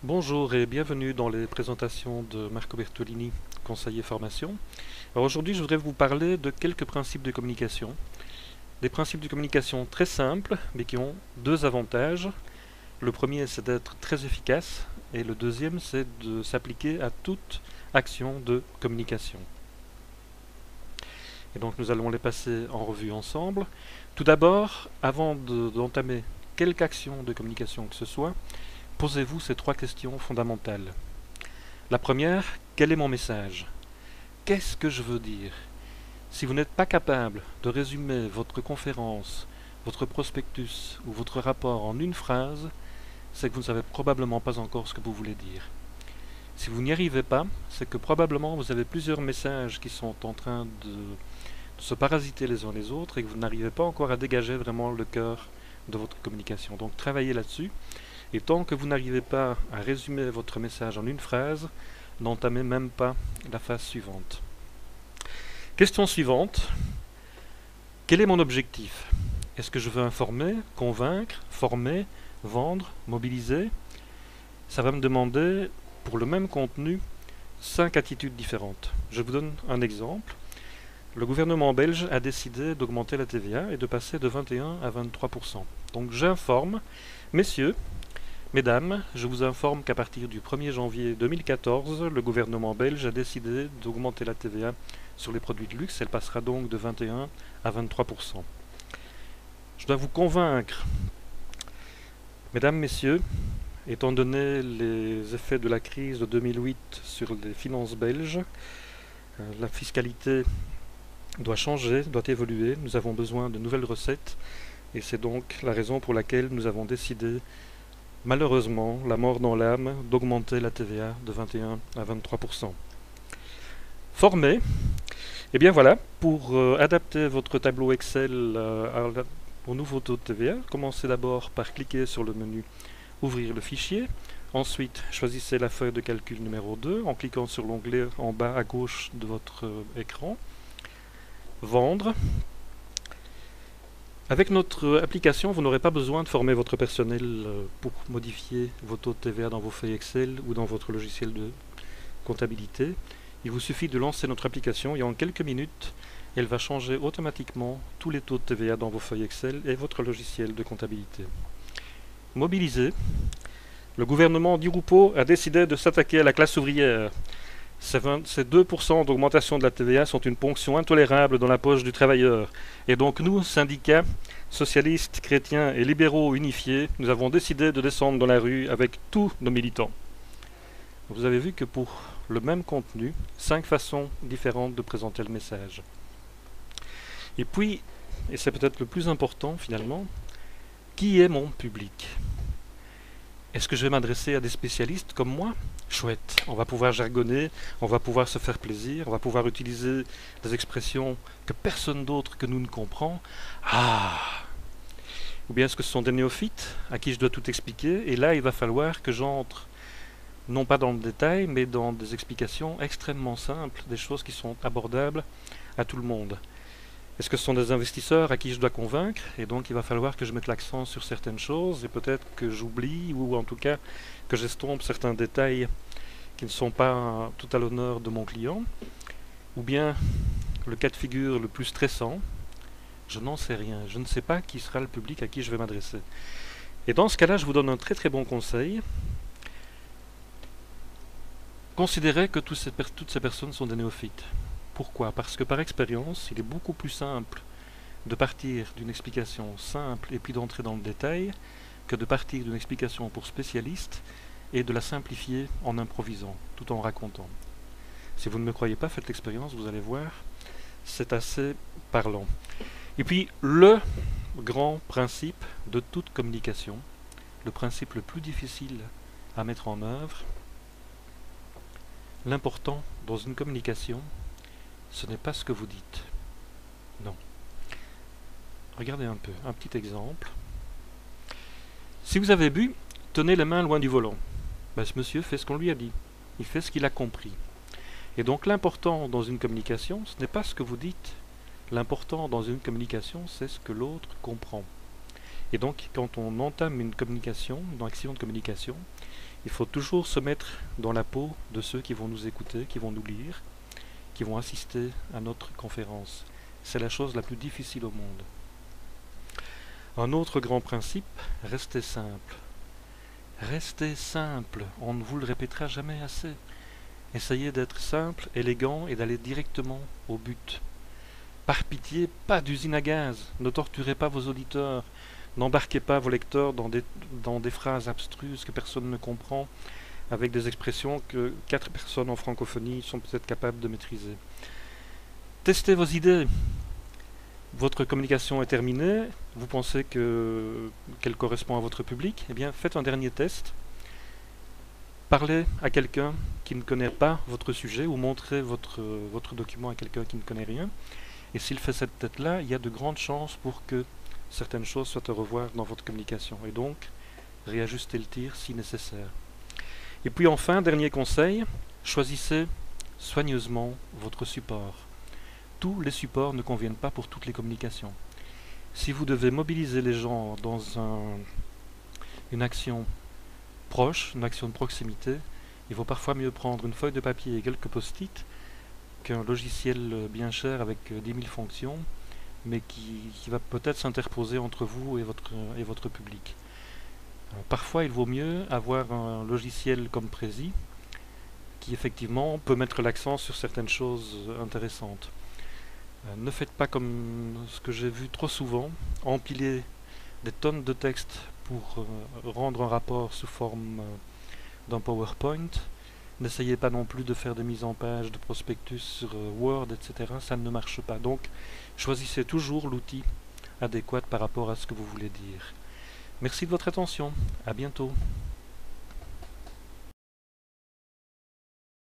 Bonjour et bienvenue dans les présentations de Marco Bertolini, conseiller formation. Alors aujourd'hui, je voudrais vous parler de quelques principes de communication. Des principes de communication très simples, mais qui ont deux avantages. Le premier, c'est d'être très efficace, et le deuxième, c'est de s'appliquer à toute action de communication. Et donc nous allons les passer en revue ensemble. Tout d'abord, avant d'entamer quelque action de communication que ce soit, posez-vous ces trois questions fondamentales. La première, quel est mon message? Qu'est-ce que je veux dire? Si vous n'êtes pas capable de résumer votre conférence, votre prospectus ou votre rapport en une phrase, c'est que vous ne savez probablement pas encore ce que vous voulez dire. Si vous n'y arrivez pas, c'est que probablement vous avez plusieurs messages qui sont en train de se parasiter les uns les autres et que vous n'arrivez pas encore à dégager vraiment le cœur de votre communication. Donc travaillez là-dessus. Et tant que vous n'arrivez pas à résumer votre message en une phrase, n'entamez même pas la phase suivante. Question suivante. Quel est mon objectif? Est-ce que je veux informer, convaincre, former, vendre, mobiliser? Ça va me demander, pour le même contenu, 5 attitudes différentes. Je vous donne un exemple. Le gouvernement belge a décidé d'augmenter la TVA et de passer de 21 à 23%. Donc j'informe, messieurs, mesdames, je vous informe qu'à partir du 1er janvier 2014, le gouvernement belge a décidé d'augmenter la TVA sur les produits de luxe. Elle passera donc de 21 à 23%. Je dois vous convaincre, mesdames, messieurs, étant donné les effets de la crise de 2008 sur les finances belges, la fiscalité doit changer, doit évoluer. Nous avons besoin de nouvelles recettes et c'est donc la raison pour laquelle nous avons décidé, malheureusement, la mort dans l'âme, d'augmenter la TVA de 21 à 23%. Former, et bien voilà, pour adapter votre tableau Excel au nouveau taux de TVA, commencez d'abord par cliquer sur le menu Ouvrir le fichier. Ensuite, choisissez la feuille de calcul numéro 2 en cliquant sur l'onglet en bas à gauche de votre écran. Vendre. Avec notre application, vous n'aurez pas besoin de former votre personnel pour modifier vos taux de TVA dans vos feuilles Excel ou dans votre logiciel de comptabilité. Il vous suffit de lancer notre application et en quelques minutes, elle va changer automatiquement tous les taux de TVA dans vos feuilles Excel et votre logiciel de comptabilité. Mobiliser. Le gouvernement Di Rupo a décidé de s'attaquer à la classe ouvrière. Ces 2% d'augmentation de la TVA sont une ponction intolérable dans la poche du travailleur. Et donc nous, syndicats, socialistes, chrétiens et libéraux unifiés, nous avons décidé de descendre dans la rue avec tous nos militants. Vous avez vu que pour le même contenu, 5 façons différentes de présenter le message. Et puis, et c'est peut-être le plus important finalement, qui est mon public? Est-ce que je vais m'adresser à des spécialistes comme moi? Chouette, on va pouvoir jargonner, on va pouvoir se faire plaisir, on va pouvoir utiliser des expressions que personne d'autre que nous ne comprend. Ah! Ou bien est-ce que ce sont des néophytes à qui je dois tout expliquer? Et là, il va falloir que j'entre, non pas dans le détail, mais dans des explications extrêmement simples, des choses qui sont abordables à tout le monde. Est-ce que ce sont des investisseurs à qui je dois convaincre? Et donc il va falloir que je mette l'accent sur certaines choses et peut-être que j'oublie ou en tout cas que j'estompe certains détails qui ne sont pas tout à l'honneur de mon client. Ou bien le cas de figure le plus stressant, je n'en sais rien, je ne sais pas qui sera le public à qui je vais m'adresser. Et dans ce cas-là, je vous donne un très très bon conseil. Considérez que toutes ces personnes sont des néophytes. Pourquoi? Parce que par expérience, il est beaucoup plus simple de partir d'une explication simple et puis d'entrer dans le détail que de partir d'une explication pour spécialistes et de la simplifier en improvisant, tout en racontant. Si vous ne me croyez pas, faites l'expérience, vous allez voir, c'est assez parlant. Et puis, le grand principe de toute communication, le principe le plus difficile à mettre en œuvre, l'important dans une communication, ce n'est pas ce que vous dites. Non. Regardez un peu, un petit exemple. Si vous avez bu, tenez les mains loin du volant. Ben, ce monsieur fait ce qu'on lui a dit. Il fait ce qu'il a compris. Et donc l'important dans une communication, ce n'est pas ce que vous dites. L'important dans une communication, c'est ce que l'autre comprend. Et donc quand on entame une communication, une action de communication, Il faut toujours se mettre dans la peau de ceux qui vont nous écouter, qui vont nous lire, qui vont assister à notre conférence. C'est la chose la plus difficile au monde. Un autre grand principe, restez simple. Restez simple, on ne vous le répétera jamais assez. Essayez d'être simple, élégant et d'aller directement au but. Par pitié, pas d'usine à gaz, ne torturez pas vos auditeurs, n'embarquez pas vos lecteurs dans des phrases abstruses que personne ne comprend, avec des expressions que 4 personnes en francophonie sont peut-être capables de maîtriser. Testez vos idées. Votre communication est terminée, vous pensez qu'elle correspond à votre public, eh bien faites un dernier test. Parlez à quelqu'un qui ne connaît pas votre sujet ou montrez votre document à quelqu'un qui ne connaît rien. Et s'il fait cette tête-là, il y a de grandes chances pour que certaines choses soient à revoir dans votre communication. Et donc, réajustez le tir si nécessaire. Et puis enfin, dernier conseil, choisissez soigneusement votre support. Tous les supports ne conviennent pas pour toutes les communications. Si vous devez mobiliser les gens dans une action proche, une action de proximité, il vaut parfois mieux prendre une feuille de papier et quelques post-it qu'un logiciel bien cher avec 10 000 fonctions, mais qui va peut-être s'interposer entre vous et votre public. Parfois, il vaut mieux avoir un logiciel comme Prezi, qui effectivement peut mettre l'accent sur certaines choses intéressantes. Ne faites pas comme ce que j'ai vu trop souvent, empiler des tonnes de textes pour rendre un rapport sous forme d'un PowerPoint. N'essayez pas non plus de faire des mises en page de prospectus sur Word, etc. Ça ne marche pas. Donc, choisissez toujours l'outil adéquat par rapport à ce que vous voulez dire. Merci de votre attention. À bientôt.